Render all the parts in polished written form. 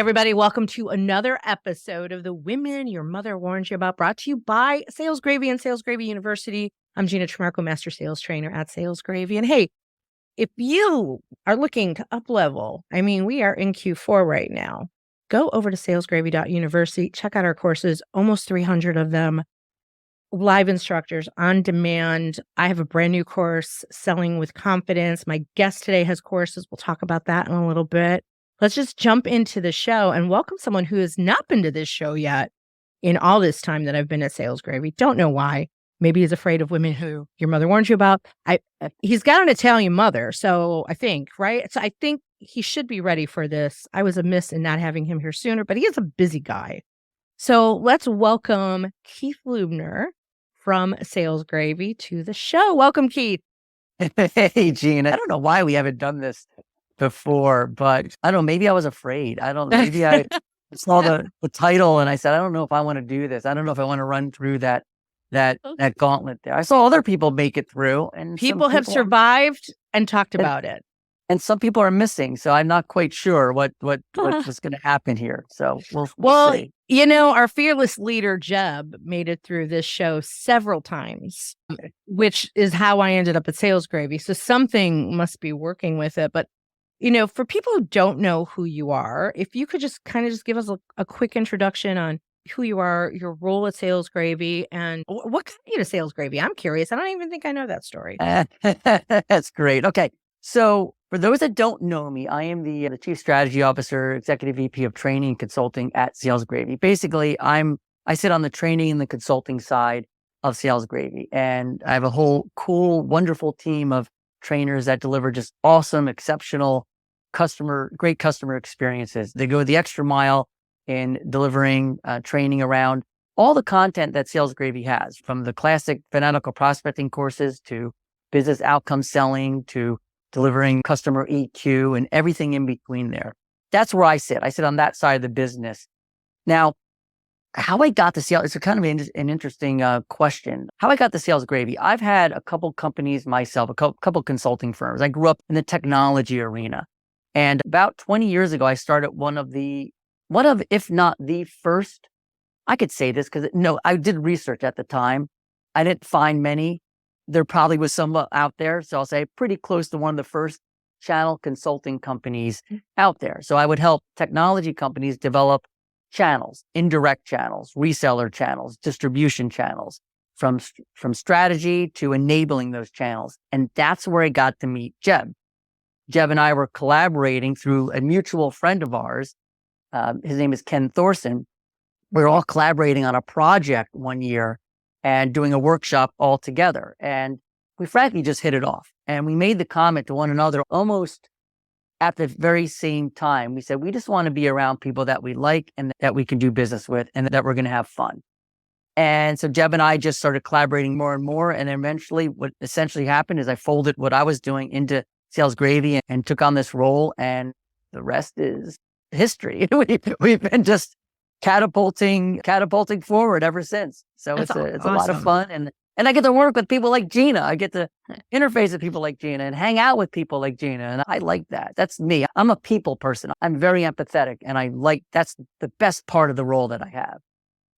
everybody. Welcome to another episode of The Women Your Mother Warned You About, brought to you by Sales Gravy and Sales Gravy University. I'm Gina, Master Sales Trainer at Sales Gravy. And hey, if you are looking to up-level, we are in Q4 right now. Go over to salesgravy.university. Check out our courses, almost 300 of them. Live instructors on demand. I have a brand new course, Selling with Confidence. My guest today has courses. We'll talk about that in a little bit. Let's just jump into the show and welcome someone who has not been to this show yet in all this time that I've been at Sales Gravy. Don't know why. Maybe he's afraid of women who your mother warned you about. He's got an Italian mother, so I think, right? So I think he should be ready for this. I was amiss in not having him here sooner, but he is a busy guy. So let's welcome Keith Lubner from Sales Gravy to the show. Welcome, Keith. Hey, Gina. I don't know why we haven't done this before, but I don't know, maybe I was afraid. Maybe I saw the title and I said, I don't know if I want to do this. I don't know if I want to run through that gauntlet there. I saw other people make it through, and people have survived and talked about it. And some people are missing. So I'm not quite sure what was going to happen here. So we'll see. Our fearless leader, Jeb, made it through this show several times, which is how I ended up at Sales Gravy. So something must be working with it. But for people who don't know who you are, if you could just give us a quick introduction on who you are, your role at Sales Gravy, and what got you to Sales Gravy. I'm curious. I don't even think I know that story. That's great. Okay. So for those that don't know me, I am the Chief Strategy Officer, Executive VP of Training and Consulting at Sales Gravy. Basically, I sit on the training and the consulting side of Sales Gravy, and I have a whole cool, wonderful team of trainers that deliver just awesome, exceptional great customer experiences. They go the extra mile in delivering training around all the content that Sales Gravy has, from the classic fanatical prospecting courses to business outcome selling to delivering customer EQ and everything in between there. That's where I sit. I sit on that side of the business. Now, how I got to sales, it's a kind of an interesting question. How I got to Sales Gravy. I've had a couple companies myself, a couple consulting firms. I grew up in the technology arena. And about 20 years ago, I started one of, if not the first, I could say this because I did research at the time. I didn't find many. There probably was some out there. So I'll say pretty close to one of the first channel consulting companies out there. So I would help technology companies develop channels, indirect channels, reseller channels, distribution channels, from strategy to enabling those channels. And that's where I got to meet Jeb. Jeb and I were collaborating through a mutual friend of ours. His name is Ken Thorson. We were all collaborating on a project one year and doing a workshop all together. And we frankly just hit it off. And we made the comment to one another almost at the very same time. We said, we just want to be around people that we like and that we can do business with and that we're going to have fun. And so Jeb and I just started collaborating more and more. And eventually what essentially happened is I folded what I was doing into Sales Gravy and took on this role, and the rest is history. We've been just catapulting forward ever since. So it's a lot of fun, and I get to work with people like Gina. I get to interface with people like Gina and hang out with people like Gina, and I like that. That's me. I'm a people person. I'm very empathetic, and that's the best part of the role that I have.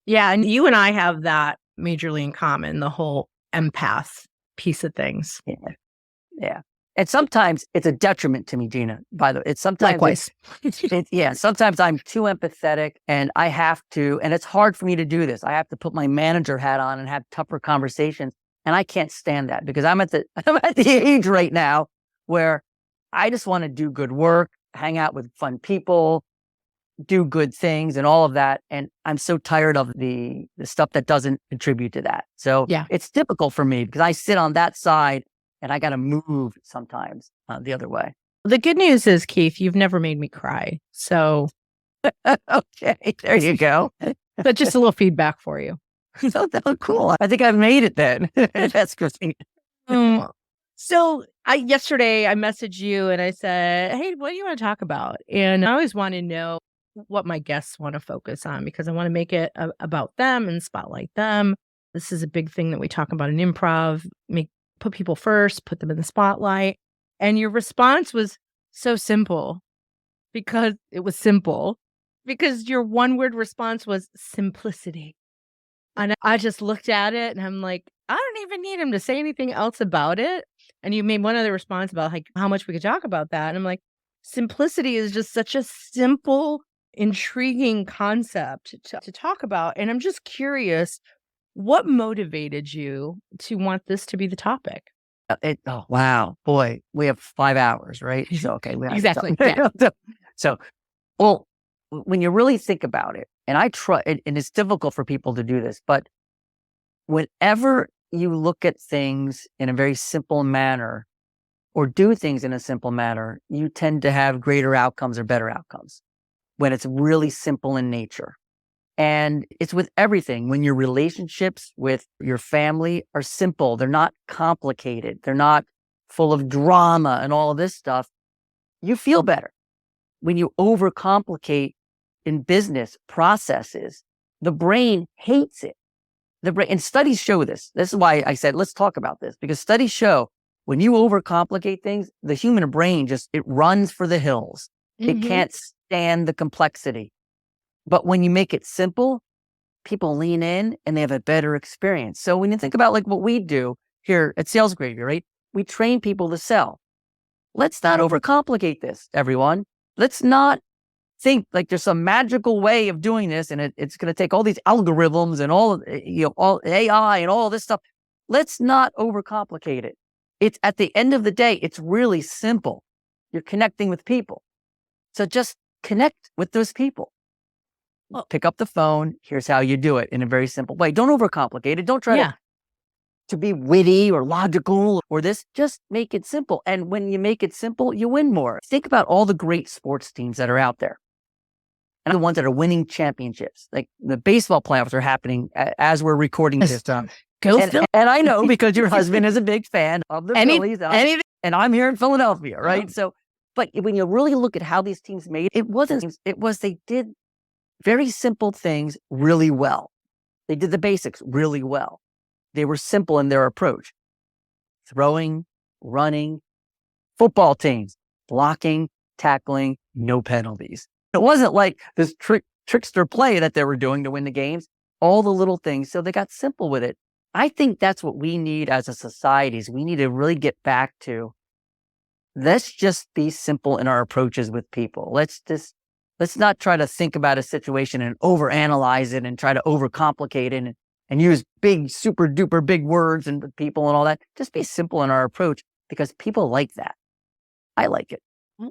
Yeah, and you and I have that majorly in common, the whole empath piece of things. Yeah. And sometimes it's a detriment to me, Gina, by the way. Likewise. Sometimes I'm too empathetic and I have to, and it's hard for me to do this. I have to put my manager hat on and have tougher conversations. And I can't stand that because I'm at the age right now where I just want to do good work, hang out with fun people, do good things and all of that. And I'm so tired of the stuff that doesn't contribute to that. So It's difficult for me because I sit on that side and I got to move sometimes the other way. The good news is, Keith, you've never made me cry. So, okay, there you go. But just a little feedback for you. So cool. I think I've made it then. That's good. So yesterday I messaged you and I said, hey, what do you want to talk about? And I always want to know what my guests want to focus on because I want to make it about them and spotlight them. This is a big thing that we talk about in improv, put people first, put them in the spotlight. And your response was so simple because it was simple. because your one word response was simplicity. And I just looked at it and I'm like, I don't even need him to say anything else about it. And you made one other response about like how much we could talk about that. And I'm like, simplicity is just such a simple, intriguing concept to talk about. And I'm just curious, what motivated you to want this to be the topic? Oh, wow, boy, we have 5 hours, right? So, okay, we have to Exactly. Yeah. so, well, when you really think about it, and I try, and it's difficult for people to do this, but whenever you look at things in a very simple manner or do things in a simple manner, you tend to have greater outcomes or better outcomes when it's really simple in nature. And it's with everything. When your relationships with your family are simple, they're not complicated, they're not full of drama and all of this stuff, you feel better. When you overcomplicate in business processes, the brain hates it. The brain, and studies show this. This is why I said, let's talk about this, because studies show when you overcomplicate things, the human brain it runs for the hills. It Mhm. can't stand the complexity. But when you make it simple, people lean in and they have a better experience. So when you think about like what we do here at Sales Gravy, right? We train people to sell. Let's not overcomplicate this, everyone. Let's not think like there's some magical way of doing this and it's going to take all these algorithms and all AI and all this stuff. Let's not overcomplicate it. It's at the end of the day, it's really simple. You're connecting with people. So just connect with those people. Pick up the phone. Here's how you do it in a very simple way. Don't overcomplicate it. Don't try to be witty or logical or this. Just make it simple. And when you make it simple, you win more. Think about all the great sports teams that are out there and the ones that are winning championships. Like the baseball playoffs are happening as we're recording this. Go And I know because your husband is a big fan of the Phillies, and I'm here in Philadelphia, right? Yeah. So, but when you really look at how these teams made it, they did very simple things really well. They did the basics really well. They were simple in their approach. Throwing, running, football teams, blocking, tackling, no penalties. It wasn't like this trickster play that they were doing to win the games. All the little things. So they got simple with it. I think that's what we need as a society is we need to really get back to, let's just be simple in our approaches with people. Let's not try to think about a situation and overanalyze it and try to overcomplicate it and use big, super duper big words and people and all that. Just be simple in our approach because people like that. I like it.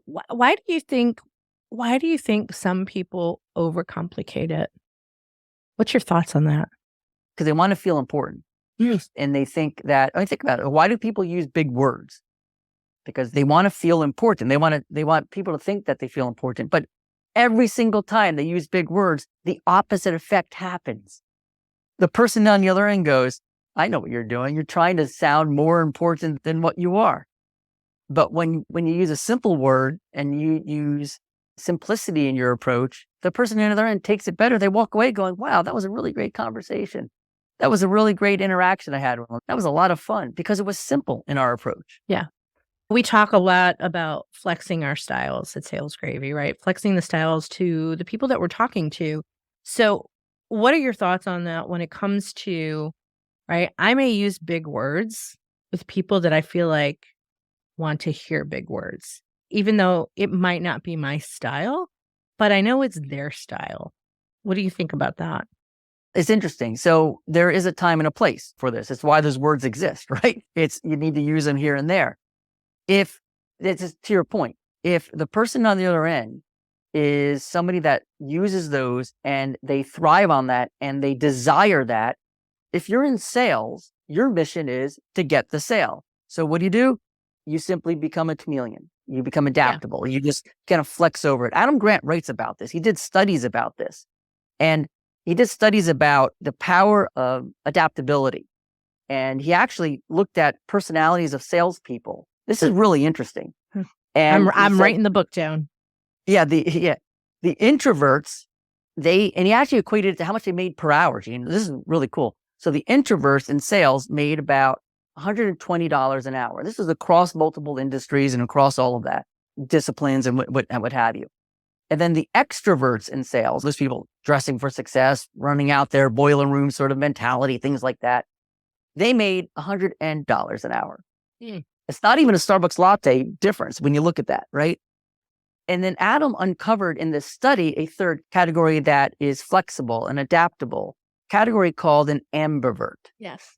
Why do you think some people overcomplicate it? What's your thoughts on that? Because they want to feel important. Yes. And they think that, I think about it. Why do people use big words? Because they want to feel important. They want people to think that they feel important. But every single time they use big words, the opposite effect happens. The person on the other end goes, I know what you're doing. You're trying to sound more important than what you are. But when you use a simple word and you use simplicity in your approach, the person on the other end takes it better. They walk away going, wow, that was a really great conversation. That was a really great interaction I had with them. That was a lot of fun because it was simple in our approach. Yeah. We talk a lot about flexing our styles at Sales Gravy, right? Flexing the styles to the people that we're talking to. So what are your thoughts on that when it comes to, right? I may use big words with people that I feel like want to hear big words, even though it might not be my style, but I know it's their style. What do you think about that? It's interesting. So there is a time and a place for this. It's why those words exist, right? You need to use them here and there. If it's to your point, if the person on the other end is somebody that uses those and they thrive on that and they desire that, if you're in sales, your mission is to get the sale. So what do? You simply become a chameleon. You become adaptable. Yeah. You just kind of flex over it. Adam Grant writes about this. He did studies about this. And he did studies about the power of adaptability. And he actually looked at personalities of salespeople. This is really interesting. And I'm writing the book down. Yeah, the introverts, and he actually equated it to how much they made per hour. Gina. This is really cool. So the introverts in sales made about $120 an hour. This is across multiple industries and across all of that disciplines and what have you. And then the extroverts in sales, those people dressing for success, running out there, boiler room sort of mentality, things like that, they made $100 an hour. Mm. It's not even a Starbucks latte difference when you look at that, right? And then Adam uncovered in this study a third category that is flexible and adaptable, category called an ambivert. Yes.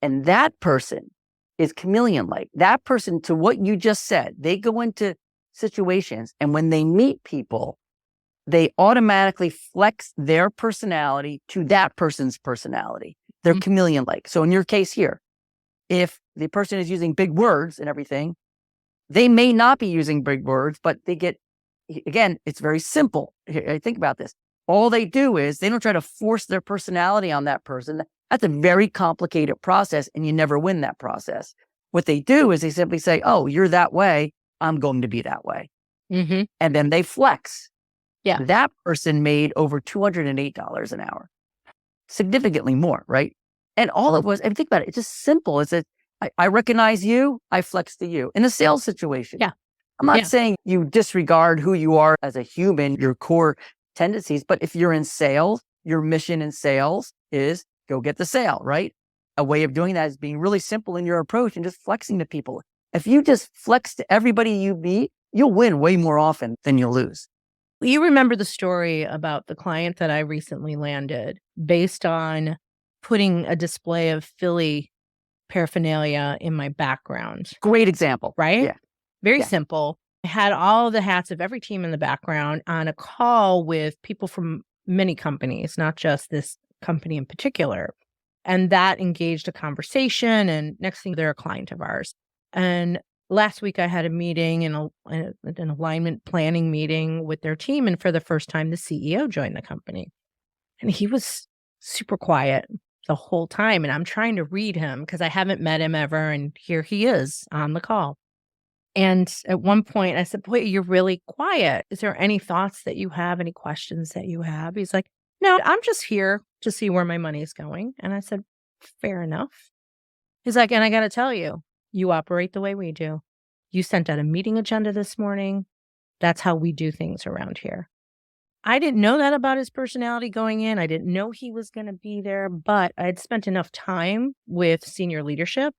And that person is chameleon-like. That person, to what you just said, they go into situations and when they meet people, they automatically flex their personality to that person's personality. They're chameleon-like. So in your case here, if the person is using big words and everything, they may not be using big words, but they get, again, it's very simple. Think about this. All they do is they don't try to force their personality on that person. That's a very complicated process and you never win that process. What they do is they simply say, oh, you're that way. I'm going to be that way. Mm-hmm. And then they flex. Yeah. That person made over $208 an hour, significantly more, right? And all it was, and think about it, it's just simple. It's I recognize you, I flex to you in a sales situation. Yeah. I'm not saying you disregard who you are as a human, your core tendencies, but if you're in sales, your mission in sales is go get the sale, right? A way of doing that is being really simple in your approach and just flexing to people. If you just flex to everybody you meet, you'll win way more often than you'll lose. You remember the story about the client that I recently landed based on putting a display of Philly paraphernalia in my background. Great example. Right? Yeah. Very simple. I had all the hats of every team in the background on a call with people from many companies, not just this company in particular. And that engaged a conversation. And next thing, they're a client of ours. And last week, I had a meeting, an alignment planning meeting with their team. And for the first time, the CEO joined the company. And he was super quiet the whole time. And I'm trying to read him because I haven't met him ever. And here he is on the call. And at one point I said, boy, you're really quiet. Is there any thoughts that you have? Any questions that you have? He's like, no, I'm just here to see where my money is going. And I said, fair enough. He's like, and I got to tell you, you operate the way we do. You sent out a meeting agenda this morning. That's how we do things around here. I didn't know that about his personality going in. I didn't know he was going to be there, but I had spent enough time with senior leadership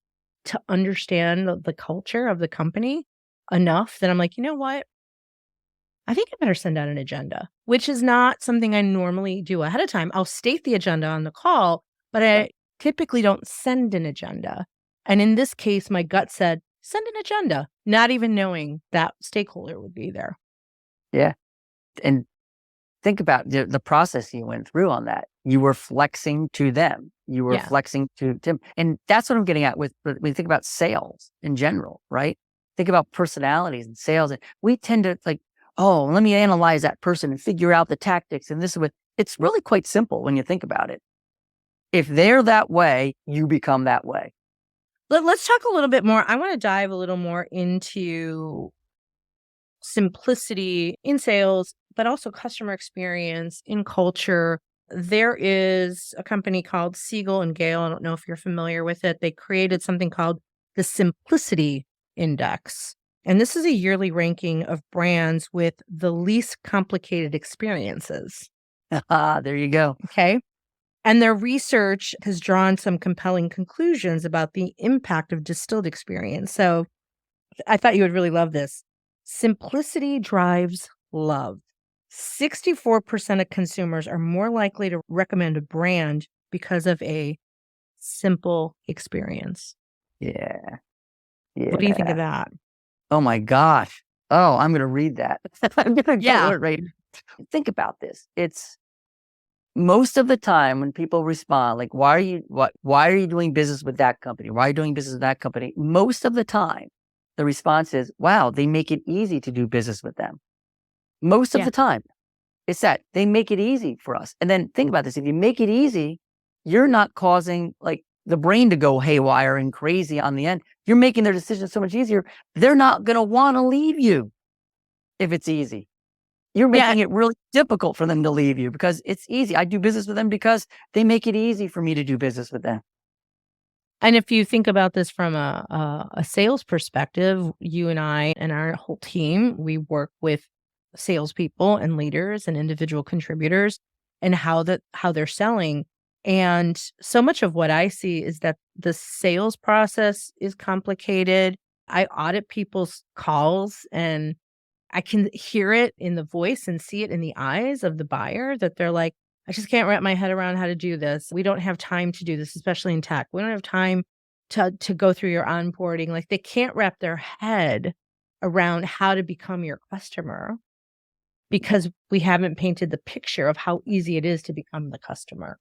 to understand the culture of the company enough that I'm like, you know what? I think I better send out an agenda, which is not something I normally do ahead of time. I'll state the agenda on the call, but I typically don't send an agenda. And in this case, my gut said, send an agenda, not even knowing that stakeholder would be there. Yeah. And think about the process you went through on that. You were flexing to them. You were flexing to them. And that's what I'm getting at with when you think about sales in general, right? Think about personalities and sales. And we tend to like, oh, let me analyze that person and figure out the tactics. And this is what it's really quite simple when you think about it. If they're that way, you become that way. Let's talk a little bit more. I want to dive a little more into simplicity in sales, but also customer experience in culture. There is a company called Siegel and Gale. I don't know if you're familiar with it. They created something called the Simplicity Index. And this is a yearly ranking of brands with the least complicated experiences. There you go. Okay. And their research has drawn some compelling conclusions about the impact of distilled experience. So I thought you would really love this. Simplicity drives love. 64% of consumers are more likely to recommend a brand because of a simple experience. Yeah. What do you think of that? Oh my gosh. Oh, I'm going to read that. I'm going to go right. Think about this. It's most of the time when people respond, like, why are you doing business with that company? Why are you doing business with that company? Most of the time, the response is, wow, they make it easy to do business with them. Most of the time, it's that they make it easy for us. And then think about this. If you make it easy, you're not causing like the brain to go haywire and crazy on the end. You're making their decisions so much easier. They're not going to want to leave you if it's easy. You're making it really difficult for them to leave you because it's easy. I do business with them because they make it easy for me to do business with them. And if you think about this from a sales perspective, you and I and our whole team, we work with salespeople and leaders and individual contributors and how they're selling. And so much of what I see is that the sales process is complicated. I audit people's calls and I can hear it in the voice and see it in the eyes of the buyer that they're like, I just can't wrap my head around how to do this. We don't have time to do this, especially in tech. We don't have time to go through your onboarding. Like they can't wrap their head around how to become your customer because we haven't painted the picture of how easy it is to become the customer.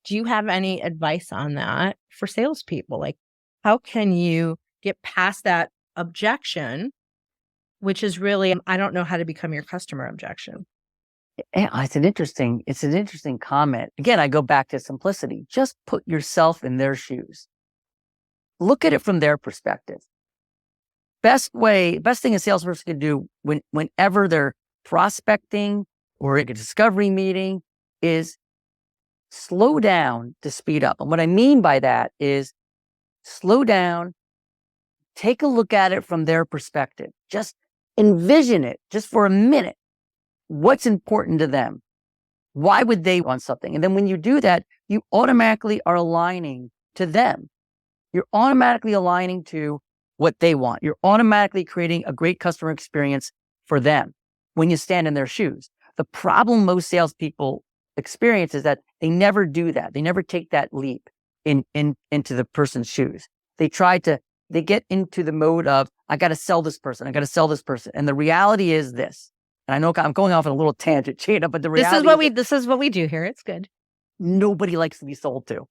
Do you have any advice on that for salespeople? Like, how can you get past that objection, which is really, I don't know how to become your customer objection? Yeah, it's an interesting comment. Again, I go back to simplicity. Just put yourself in their shoes. Look at it from their perspective. Best thing a salesperson can do whenever they're prospecting or at a discovery meeting is slow down to speed up. And what I mean by that is slow down, take a look at it from their perspective. Just envision it just for a minute. What's important to them? Why would they want something? And then when you do that, you automatically are aligning to them. You're automatically aligning to what they want. You're automatically creating a great customer experience for them when you stand in their shoes. The problem most salespeople experience is that they never do that. They never take that leap into the person's shoes. They get into the mode of, I got to sell this person. I got to sell this person. And the reality is this. And I know I'm going off on a little tangent, Gina, but the reality this is what we do here. It's good. Nobody likes to be sold to.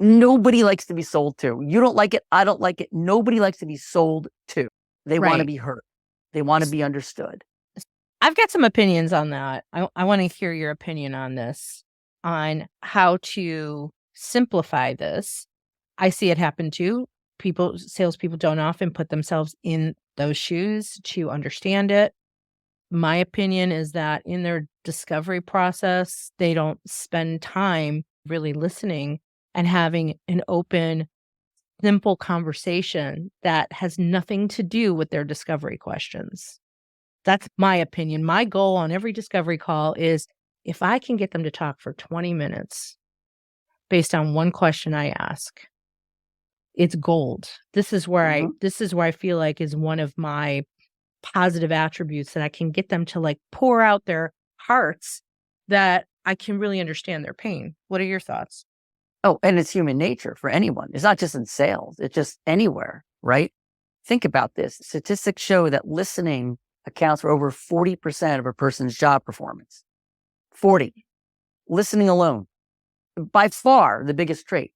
Nobody likes to be sold to. You don't like it. I don't like it. Nobody likes to be sold to. They want to be heard. They want to be understood. I've got some opinions on that. I want to hear your opinion on this, on how to simplify this. I see it happen too. Salespeople don't often put themselves in those shoes to understand it. My opinion is that in their discovery process, they don't spend time really listening and having an open, simple conversation that has nothing to do with their discovery questions. That's my opinion. My goal on every discovery call is if I can get them to talk for 20 minutes based on one question I ask, it's gold. This is where I feel like is one of my positive attributes that I can get them to like pour out their hearts, that I can really understand their pain. What are your thoughts? Oh, and it's human nature for anyone. It's not just in sales. It's just anywhere, right? Think about this. Statistics show that listening accounts for over 40% of a person's job performance. 40. Listening alone. By far the biggest trait.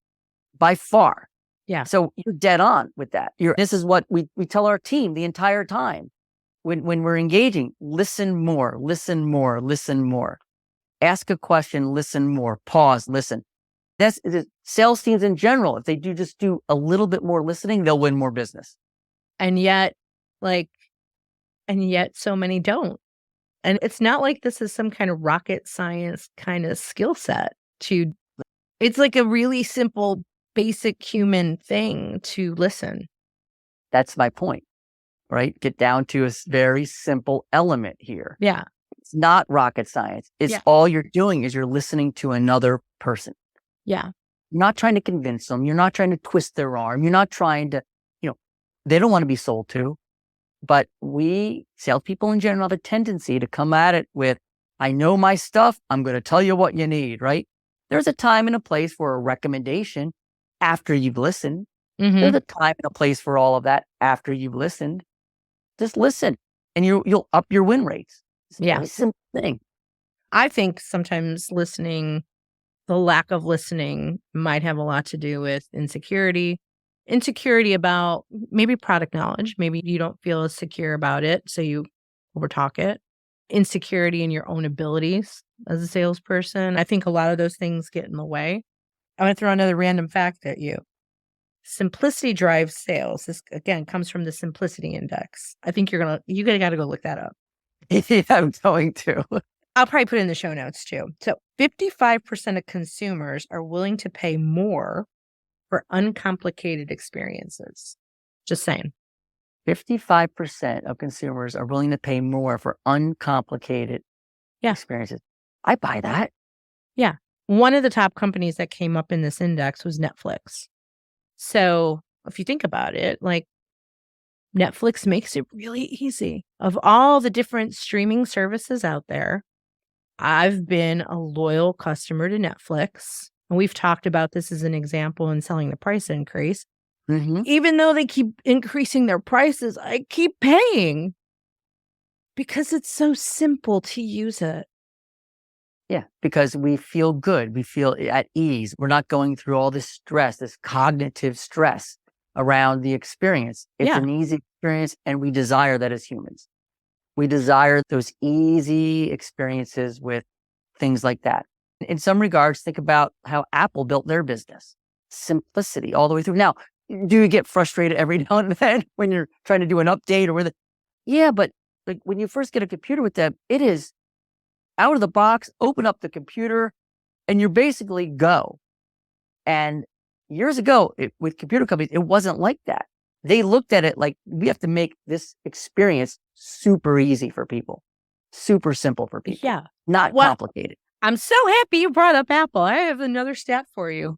By far. Yeah. So you're dead on with that. This is what we tell our team the entire time. When we're engaging, listen more, listen more, listen more. Ask a question, listen more, pause, listen. That's sales teams in general. If they just do a little bit more listening, they'll win more business. And yet so many don't. And it's not like this is some kind of rocket science kind of skill set it's like a really simple, basic human thing to listen. That's my point. Right? Get down to a very simple element here. Yeah. It's not rocket science. It's all you're doing is you're listening to another person. Yeah. You're not trying to convince them. You're not trying to twist their arm. You're not trying to, they don't want to be sold to. But we salespeople in general have a tendency to come at it with, I know my stuff. I'm going to tell you what you need, right? There's a time and a place for a recommendation after you've listened. Mm-hmm. There's a time and a place for all of that after you've listened. Just listen and you'll up your win rates. It's a very simple thing. I think sometimes the lack of listening might have a lot to do with insecurity about maybe product knowledge. Maybe you don't feel as secure about it, so you overtalk it. Insecurity in your own abilities as a salesperson. I think a lot of those things get in the way. I'm going to throw another random fact at you. Simplicity drives sales. This again comes from the simplicity index. I think you got to go look that up. Yeah, I'm going to. I'll probably put it in the show notes too. So 55% of consumers are willing to pay more for uncomplicated experiences. Just saying. 55% of consumers are willing to pay more for uncomplicated Yeah. experiences. I buy that. Yeah. One of the top companies that came up in this index was Netflix. So if you think about it, like Netflix makes it really easy. Of all the different streaming services out there, I've been a loyal customer to Netflix. And we've talked about this as an example in selling the price increase. Mm-hmm. Even though they keep increasing their prices, I keep paying because it's so simple to use it. Yeah, because we feel good. We feel at ease. We're not going through all this stress, this cognitive stress around the experience. It's Yeah. an easy experience, and we desire that as humans. We desire those easy experiences with things like that. In some regards, think about how Apple built their business. Simplicity all the way through. Now, do you get frustrated every now and then when you're trying to do an update or with it? Yeah, but like when you first get a computer with them, it is out of the box, open up the computer, and you're basically go. And years ago, with computer companies, it wasn't like that. They looked at it like, we have to make this experience super easy for people, super simple for people, Yeah. not Well, complicated. I'm so happy you brought up Apple. I have another stat for you.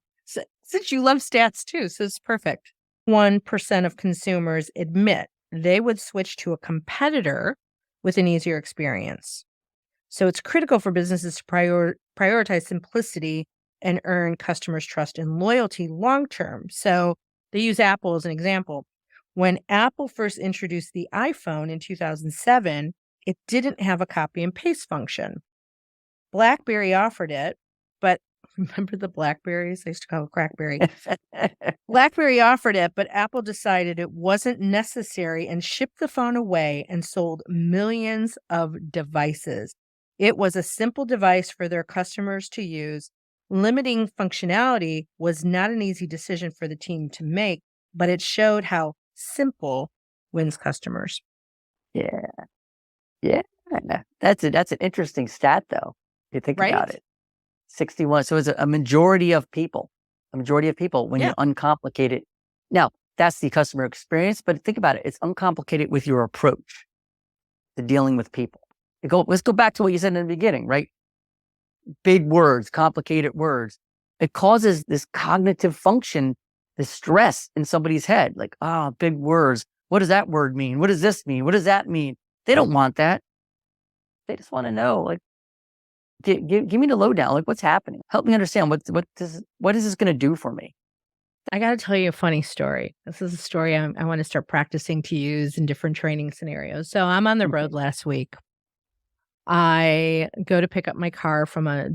Since you love stats too, so it's perfect. 1% of consumers admit they would switch to a competitor with an easier experience. So it's critical for businesses to prioritize simplicity and earn customers' trust and loyalty long term. So they use Apple as an example. When Apple first introduced the iPhone in 2007, it didn't have a copy and paste function. BlackBerry offered it, but remember the Blackberries? I used to call it Crackberry. BlackBerry offered it, but Apple decided it wasn't necessary and shipped the phone away and sold millions of devices. It was a simple device for their customers to use. Limiting functionality was not an easy decision for the team to make, but it showed how simple wins customers. Yeah. Yeah. That's an interesting stat, though. If you think about Right? it. 61. So it's a majority of people, when Yeah. you're uncomplicated. Now, that's the customer experience, but think about it. It's uncomplicated with your approach to dealing with people. Let's go back to what you said in the beginning, right? Big words, complicated words. It causes this cognitive function, this stress in somebody's head. Like, big words. What does that word mean? What does this mean? What does that mean? They don't want that. They just want to know, like, give me the lowdown. Like, what's happening? Help me understand what is this going to do for me? I got to tell you a funny story. This is a story I want to start practicing to use in different training scenarios. So I'm on the road last week. I go to pick up my car from a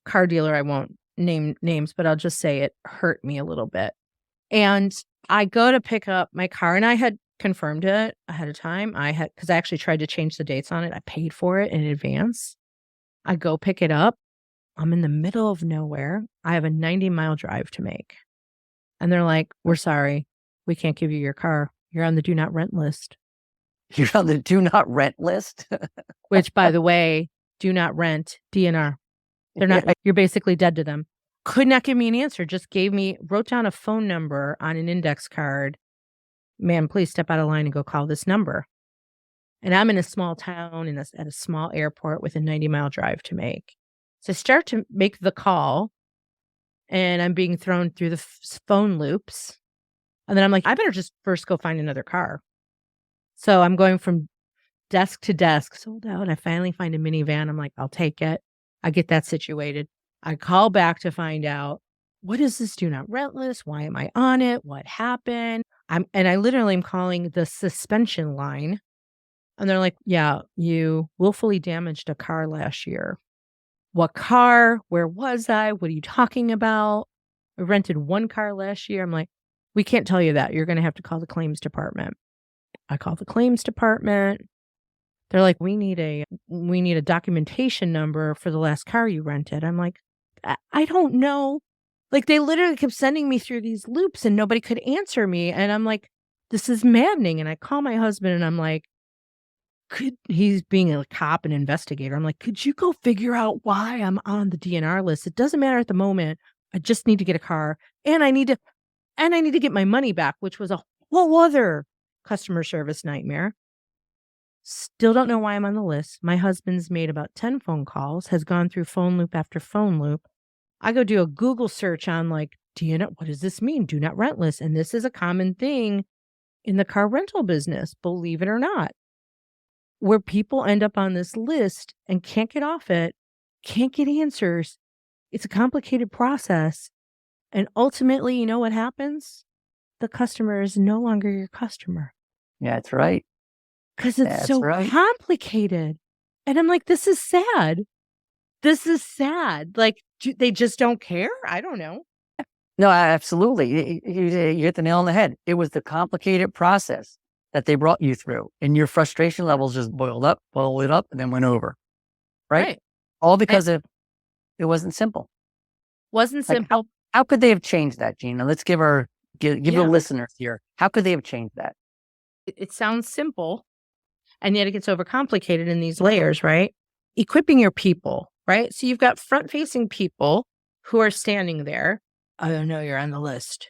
car dealer. I won't name names, but I'll just say it hurt me a little bit. And I go to pick up my car, and I had confirmed it ahead of time. Because I actually tried to change the dates on it. I paid for it in advance. I go pick it up. I'm in the middle of nowhere. I have a 90-mile drive to make. And they're like, "We're sorry. We can't give you your car. You're on the do not rent list." You're on the do not rent list. Which, by the way, do not rent, DNR. They're not, you're basically dead to them. Could not give me an answer. Just wrote down a phone number on an index card. "Ma'am, please step out of line and go call this number." And I'm in a small town at a small airport with a 90-mile drive to make. So I start to make the call, and I'm being thrown through the phone loops. And then I'm like, I better just first go find another car. So I'm going from desk to desk, sold out. I finally find a minivan. I'm like, I'll take it. I get that situated. I call back to find out, what is this do not rent list? Why am I on it? What happened? I literally am calling the suspension line. And they're like, "Yeah, you willfully damaged a car last year." "What car? Where was I? What are you talking about? I rented one car last year." I'm like, "We can't tell you that. You're going to have to call the claims department." I call the claims department. They're like, we need a documentation number for the last car you rented." I'm like, I don't know. Like, they literally kept sending me through these loops and nobody could answer me. And I'm like, this is maddening. And I call my husband and I'm like, he's being a cop and investigator. I'm like, could you go figure out why I'm on the DNR list? It doesn't matter at the moment. I just need to get a car, and I need to get my money back, which was a whole other customer service nightmare. Still don't know why I'm on the list. My husband's made about 10 phone calls, has gone through phone loop after phone loop. I go do a Google search on like, what does this mean? Do not rent list. And this is a common thing in the car rental business, believe it or not, where people end up on this list and can't get off it, can't get answers. It's a complicated process. And ultimately, you know what happens? The customer is no longer your customer. Yeah, that's right. Because it's so complicated. And I'm like, this is sad. This is sad. Like, they just don't care? I don't know. No, absolutely. You hit the nail on the head. It was the complicated process that they brought you through. And your frustration levels just boiled up, and then went over. Right? All because it wasn't simple. Wasn't simple. How could they have changed that, Gina? Let's give the listeners here. How could they have changed that? It sounds simple, and yet it gets overcomplicated in these layers, right? Equipping your people, right? So you've got front-facing people who are standing there. Oh, no, you're on the list.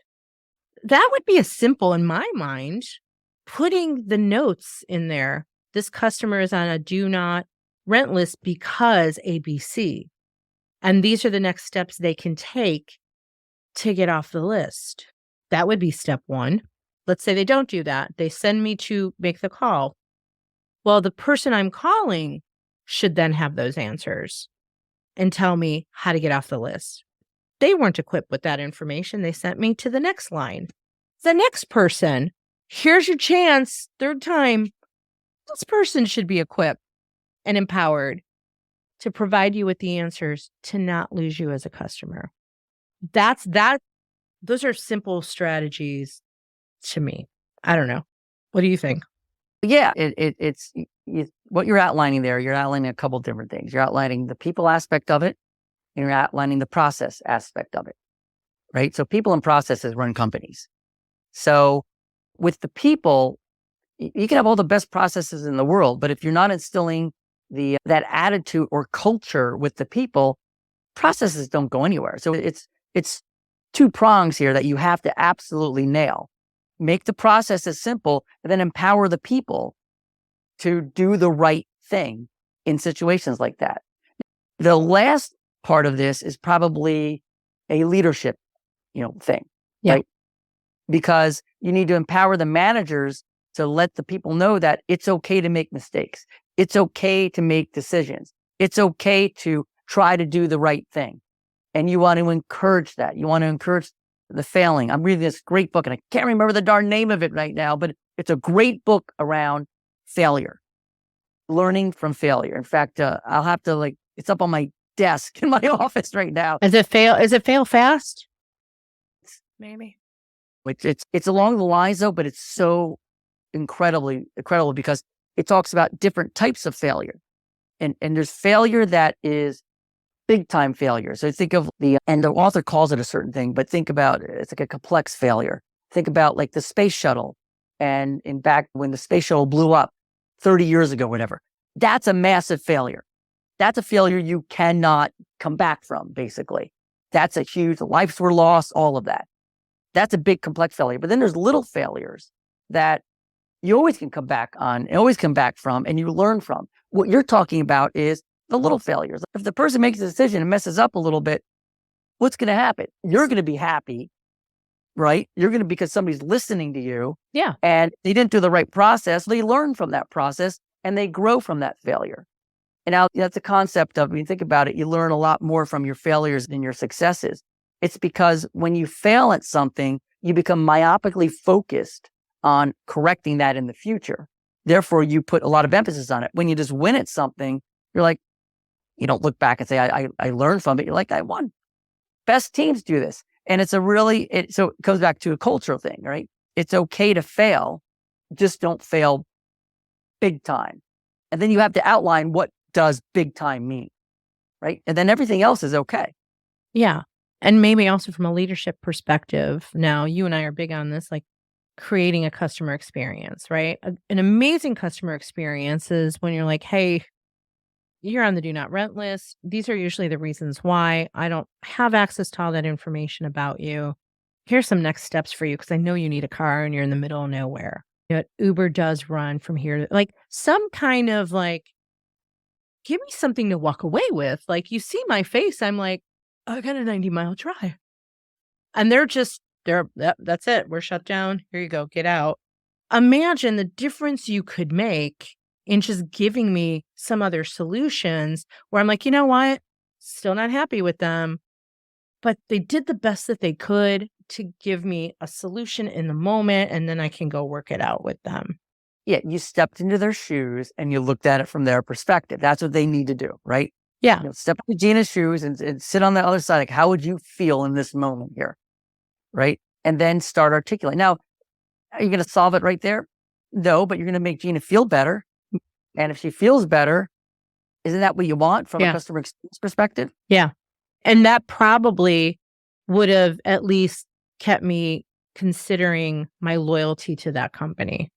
That would be a simple, in my mind, putting the notes in there. This customer is on a do not rent list because ABC. And these are the next steps they can take to get off the list. That would be step one. Let's say they don't do that. They send me to make the call. Well, the person I'm calling should then have those answers and tell me how to get off the list. They weren't equipped with that information. They sent me to the next line. The next person, here's your chance, third time. This person should be equipped and empowered to provide you with the answers to not lose you as a customer. Those are simple strategies to me. I don't know. What do you think? Yeah, it's what you're outlining there. You're outlining a couple different things. You're outlining the people aspect of it, and you're outlining the process aspect of it, right? So people and processes run companies. So with the people, you can have all the best processes in the world, but if you're not instilling that attitude or culture with the people, processes don't go anywhere. So it's two prongs here that you have to absolutely nail. Make the processes simple, and then empower the people to do the right thing in situations like that. The last part of this is probably a leadership, thing, right? Because you need to empower the managers to let the people know that it's okay to make mistakes. It's okay to make decisions. It's okay to try to do the right thing. And you want to encourage that. You want to encourage the failing. I'm reading this great book, and I can't remember the darn name of it right now, but it's a great book around failure, learning from failure. In fact, I'll have to it's up on my desk in my office right now. Is it fail fast? Maybe. It's along the lines though, but it's so incredible because it talks about different types of failure. And there's failure that is big time failure. So think of and the author calls it a certain thing, but think about it's like a complex failure. Think about like the space shuttle, and in back when the space shuttle blew up 30 years ago, whatever. That's a massive failure. That's a failure you cannot come back from, basically. That's a huge, lives were lost, all of that. That's a big complex failure. But then there's little failures that you always can come back on, and always come back from, and you learn from. What you're talking about is the little failures. If the person makes a decision and messes up a little bit, what's going to happen? You're going to be happy, right? You're going to, because somebody's listening to you. Yeah. And they didn't do the right process. They learn from that process and they grow from that failure. And now that's a concept of, when you think about it, you learn a lot more from your failures than your successes. It's because when you fail at something, you become myopically focused on correcting that in the future. Therefore, you put a lot of emphasis on it. When you just win at something, you're like, you don't look back and say, I learned from it. You're like, I won. Best teams do this. And it's so it comes back to a cultural thing, right? It's okay to fail. Just don't fail big time. And then you have to outline, what does big time mean, right? And then everything else is okay. Yeah. And maybe also from a leadership perspective, now you and I are big on this, like creating a customer experience, right? An amazing customer experience is when you're like, hey, you're on the do not rent list. These are usually the reasons why I don't have access to all that information about you. Here's some next steps for you, because I know you need a car and you're in the middle of nowhere. You know, Uber does run from here, like some kind of like, give me something to walk away with. Like you see my face, I'm like, I got a 90-mile drive. And that's it. We're shut down. Here you go. Get out. Imagine the difference you could make in just giving me some other solutions where I'm like, you know what? Still not happy with them, but they did the best that they could to give me a solution in the moment, and then I can go work it out with them. Yeah, you stepped into their shoes and you looked at it from their perspective. That's what they need to do, right? Yeah. You know, step into Gina's shoes and sit on the other side. Like, how would you feel in this moment here? Right. And then start articulating. Now, are you going to solve it right there? No, but you're going to make Gina feel better. And if she feels better, isn't that what you want from a Yeah. customer experience perspective? Yeah. And that probably would have at least kept me considering my loyalty to that company.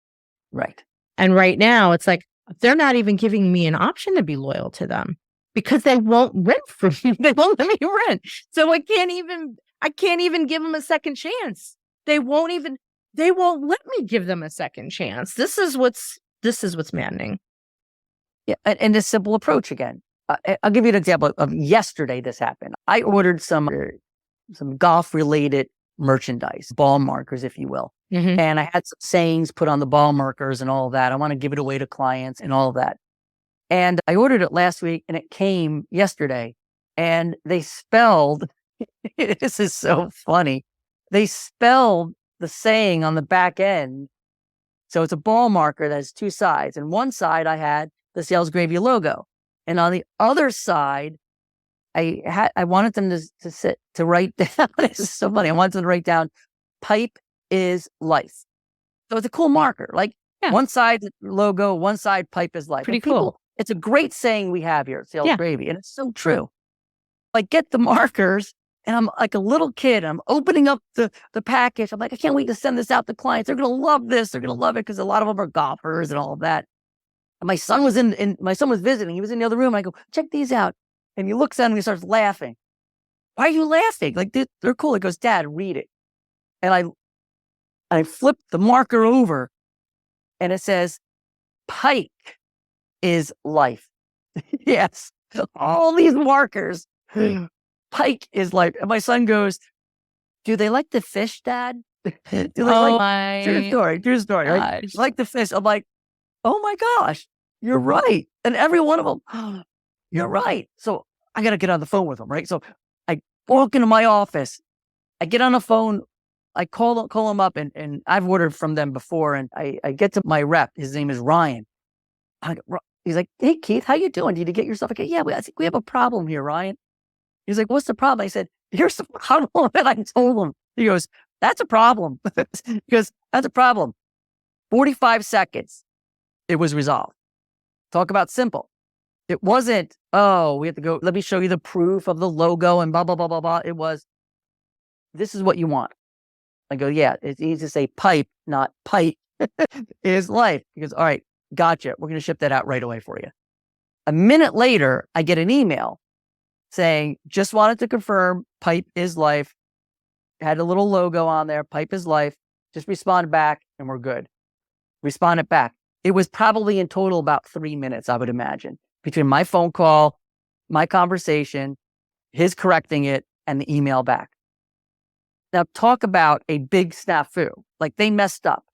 Right. And right now it's like, they're not even giving me an option to be loyal to them because they won't rent from me. They won't let me rent. So I can't even give them a second chance. They won't let me give them a second chance. This is what's maddening. Yeah. And this simple approach again. I'll give you an example of yesterday. This happened. I ordered some golf related merchandise, ball markers, if you will. Mm-hmm. And I had some sayings put on the ball markers and all of that. I want to give it away to clients and all of that. And I ordered it last week and it came yesterday. And they spelled, this is so funny. They spelled the saying on the back end. So it's a ball marker that has two sides. And one side I had the Sales Gravy logo. And on the other side, I wanted them to write down, this is so funny. I wanted them to write down, pipe is life. So it's a cool marker. Like one side logo, one side pipe is life. Pretty cool. It's a great saying we have here at Sales Gravy. And it's so true. I get the markers and I'm like a little kid. I'm opening up the package. I'm like, I can't wait to send this out to clients. They're going to love this. They're going to love it because a lot of them are golfers and all of that. And my son was my son was visiting. He was in the other room. I go, check these out. And he looks at him and he starts laughing. Why are you laughing? Like, they're cool. He goes, Dad, read it. And I flip the marker over and it says, pike is life. Yes. All these markers. Pike is life. And my son goes, do they like the fish, Dad? Do they true story, right? Like the fish. I'm like, oh my gosh, you're right. And every one of them, you're right. So I got to get on the phone with them, right? So I walk into my office, I get on the phone, I call them up and I've ordered from them before. And I get to my rep, his name is Ryan. He's like, hey, Keith, how you doing? Did you get yourself okay? Yeah, I think we have a problem here, Ryan. He's like, what's the problem? I said, here's the problem that I told him. He goes, that's a problem. He goes, that's a problem. 45 seconds. It was resolved. Talk about simple. It wasn't, oh, we have to go, let me show you the proof of the logo and blah, blah, blah, blah, blah. It was, this is what you want. I go, yeah, it's easy to say pipe, not pipe is life. He goes, all right, gotcha. We're going to ship that out right away for you. A minute later, I get an email saying, just wanted to confirm pipe is life. Had a little logo on there, pipe is life. Just respond back and we're good. Responded back. It was probably in total about 3 minutes, I would imagine, between my phone call, my conversation, his correcting it, and the email back. Now talk about a big snafu. Like they messed up.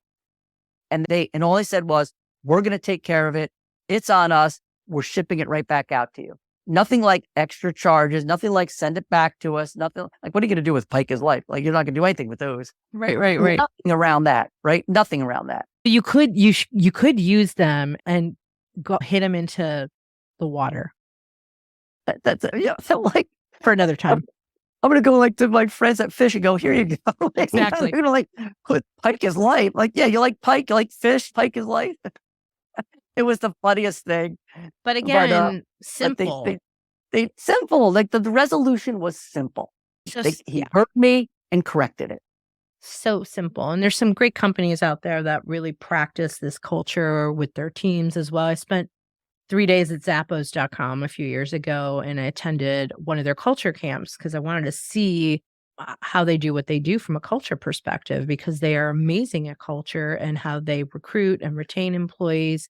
And all they said was, we're going to take care of it. It's on us. We're shipping it right back out to you. Nothing like extra charges, nothing like send it back to us, nothing like, what are you going to do with Pike is Life? Like, you're not going to do anything with those. Right. Nothing around that, right? Nothing around that. You could use them and go hit them into the water. So like for another time. I'm going to go like to my friends that fish and go, here you go. Exactly. You're going to like put Pike is Life. Like, yeah, you like Pike, you like fish, Pike is Life. It was the funniest thing. But again, simple. They simple. Like the resolution was simple. He heard me and corrected it. So simple. And there's some great companies out there that really practice this culture with their teams as well. I spent 3 days at Zappos.com a few years ago and I attended one of their culture camps because I wanted to see how they do what they do from a culture perspective, because they are amazing at culture and how they recruit and retain employees.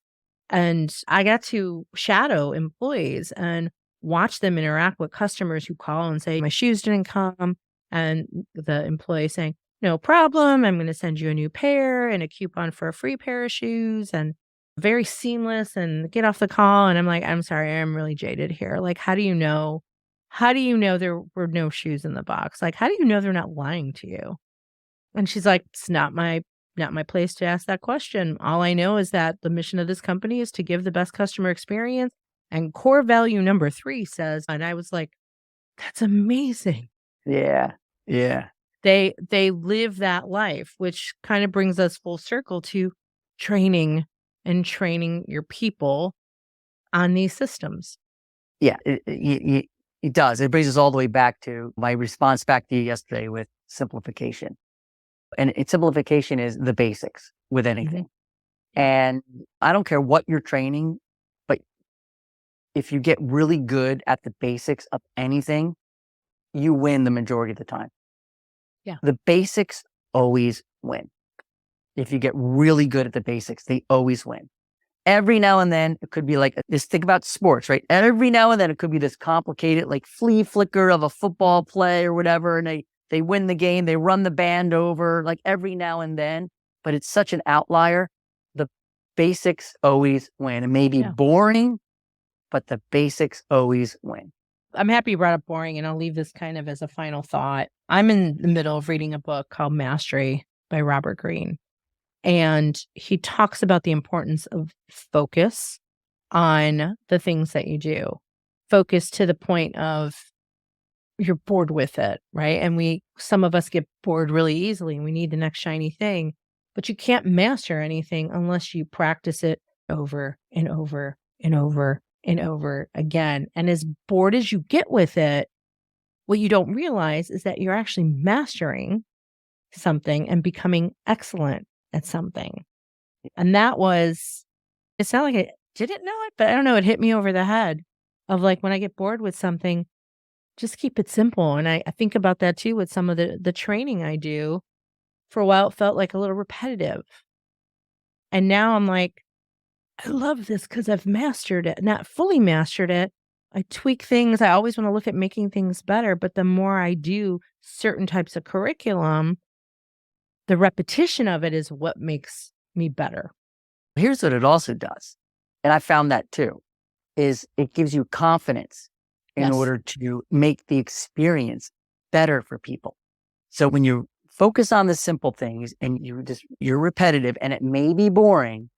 And I got to shadow employees and watch them interact with customers who call and say, my shoes didn't come. And the employee saying, no problem. I'm going to send you a new pair and a coupon for a free pair of shoes, and very seamless, and get off the call. And I'm like, I'm sorry, I'm really jaded here. Like, how do you know? How do you know there were no shoes in the box? Like, how do you know they're not lying to you? And she's like, it's not my place to ask that question. All I know is that the mission of this company is to give the best customer experience. And core value number 3 says, and I was like, that's amazing. Yeah. Yeah. They live that life, which kind of brings us full circle to training your people on these systems. Yeah. It does. It brings us all the way back to my response back to you yesterday with simplification. And simplification is the basics with anything. And I don't care what you're training, but if you get really good at the basics of anything, you win the majority of the time. Yeah. The basics always win. If you get really good at the basics, they always win. Every now and then, it could be like this. Think about sports, right? Every now and then, it could be this complicated, like flea flicker of a football play or whatever, and they win the game. They run the band over, like every now and then. But it's such an outlier. The basics always win. It may be boring, but the basics always win. I'm happy you brought up boring, and I'll leave this kind of as a final thought. I'm in the middle of reading a book called Mastery by Robert Greene. And he talks about the importance of focus on the things that you do. Focus to the point of you're bored with it, right? And some of us get bored really easily, and we need the next shiny thing. But you can't master anything unless you practice it over and over and over and over again. And as bored as you get with it, what you don't realize is that you're actually mastering something and becoming excellent at something. And it's not like I didn't know it, but I don't know, it hit me over the head of like, when I get bored with something, just keep it simple. And I think about that too with some of the training I do. For a while, it felt like a little repetitive. And now I'm like, I love this because I've mastered it, not fully mastered it. I tweak things. I always want to look at making things better. But the more I do certain types of curriculum, the repetition of it is what makes me better. Here's what it also does. And I found that too, is it gives you confidence in order to make the experience better for people. So when you focus on the simple things and you're repetitive and it may be boring,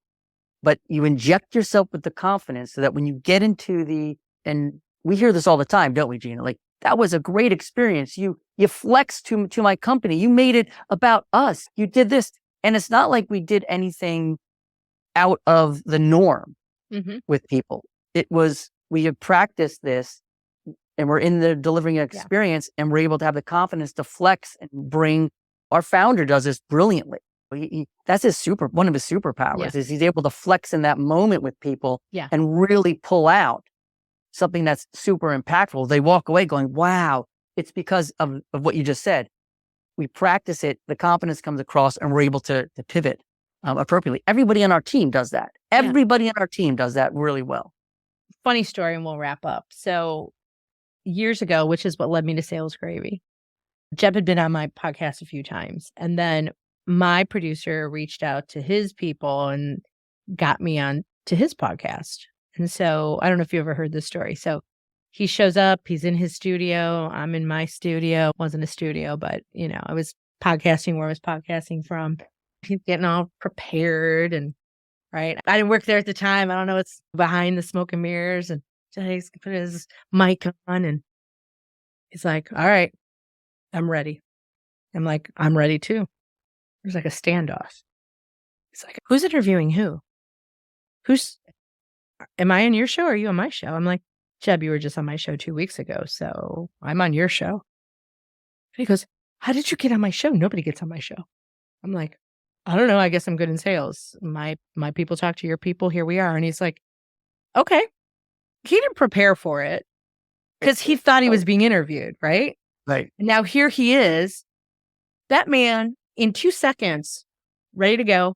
but you inject yourself with the confidence so that when you get into and we hear this all the time, don't we, Gina? Like, that was a great experience. You flexed to my company. You made it about us. You did this. And it's not like we did anything out of the norm with people. It was, we have practiced this and we're in the delivering experience and we're able to have the confidence to flex and bring. Our founder does this brilliantly. That's one of his superpowers is he's able to flex in that moment with people and really pull out something that's super impactful. They walk away going, wow, it's because of what you just said. We practice it, the confidence comes across, and we're able to pivot appropriately. Everybody on our team does that. Everybody on our team does that really well. Funny story, and we'll wrap up. So years ago, which is what led me to Sales Gravy, Jeb had been on my podcast a few times. And then my producer reached out to his people and got me on to his podcast. And so I don't know if you ever heard this story. So he shows up, he's in his studio. I'm in my studio. It wasn't a studio, but I was podcasting where I was podcasting from. He's getting all prepared and right. I didn't work there at the time. I don't know what's behind the smoke and mirrors. And he's put his mic on and he's like, all right, I'm ready. I'm like, I'm ready too. There's like a standoff. He's like, who's interviewing who? Am I on your show or are you on my show? I'm like, Jeb, you were just on my show 2 weeks ago. So I'm on your show. And he goes, how did you get on my show? Nobody gets on my show. I'm like, I don't know. I guess I'm good in sales. My people talk to your people. Here we are. And he's like, okay. He didn't prepare for it because he thought he was being interviewed, right? Right. And now here he is, that man in 2 seconds, ready to go.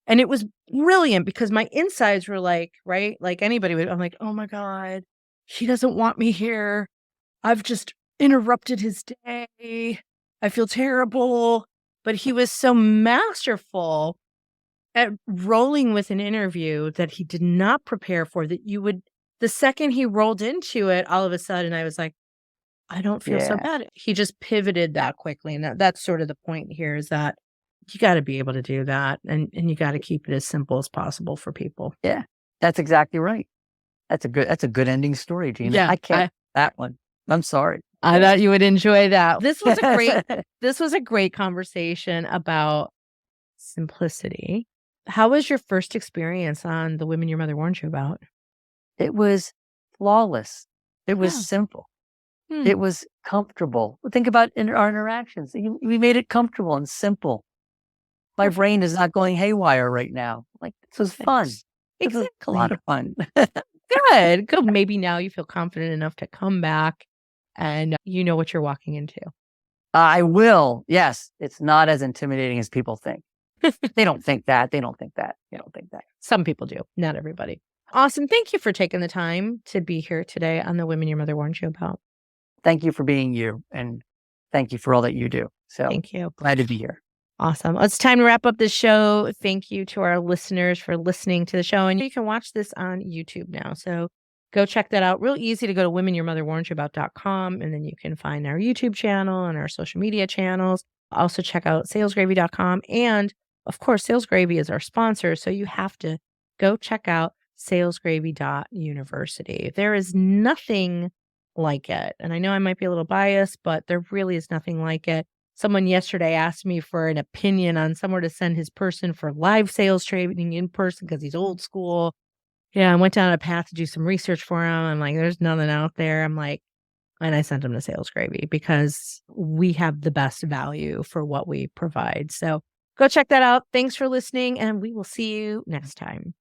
And it was brilliant because my insides were like, right? Like anybody would, I'm like, oh my God, he doesn't want me here. I've just interrupted his day. I feel terrible. But he was so masterful at rolling with an interview that he did not prepare for, that you would, the second he rolled into it, all of a sudden I was like, I don't feel so Yeah. bad. He just pivoted that quickly. And that's sort of the point here, is that you got to be able to do that. And you got to keep it as simple as possible for people. Yeah. That's exactly right. That's a good ending story, Gina. Yeah, I can't that one. I'm sorry. I thought you would enjoy that. This was a great conversation about simplicity. How was your first experience on the Women Your Mother Warned You About? It was flawless. It was Yeah. simple. Hmm. It was comfortable. Think about our interactions. We made it comfortable and simple. My Perfect. brain is not going haywire right now. Like, this was fun. This was a lot of fun. Good. Good. Maybe now you feel confident enough to come back and you know what you're walking into. I will. Yes. It's not as intimidating as people think. They don't think that. They don't think that. They don't think that. Some people do, not everybody. Awesome. Thank you for taking the time to be here today on the Women Your Mother Warned You About. Thank you for being you, and thank you for all that you do. So Thank you. glad to be here. Awesome. Well, it's time to wrap up this show. Thank you to our listeners for listening to the show. And you can watch this on YouTube now. So go check that out. Real easy to go to womenyourmotherwarnedyouabout.com, and then you can find our YouTube channel and our social media channels. Also check out salesgravy.com. And of course, Sales Gravy is our sponsor. So you have to go check out salesgravy.university. There is nothing like it. And I know I might be a little biased, but there really is nothing like it. Someone yesterday asked me for an opinion on somewhere to send his person for live sales training in person because he's old school. Yeah, I went down a path to do some research for him. I'm like, there's nothing out there. I'm like, and I sent him to Sales Gravy because we have the best value for what we provide. So go check that out. Thanks for listening, and we will see you next time.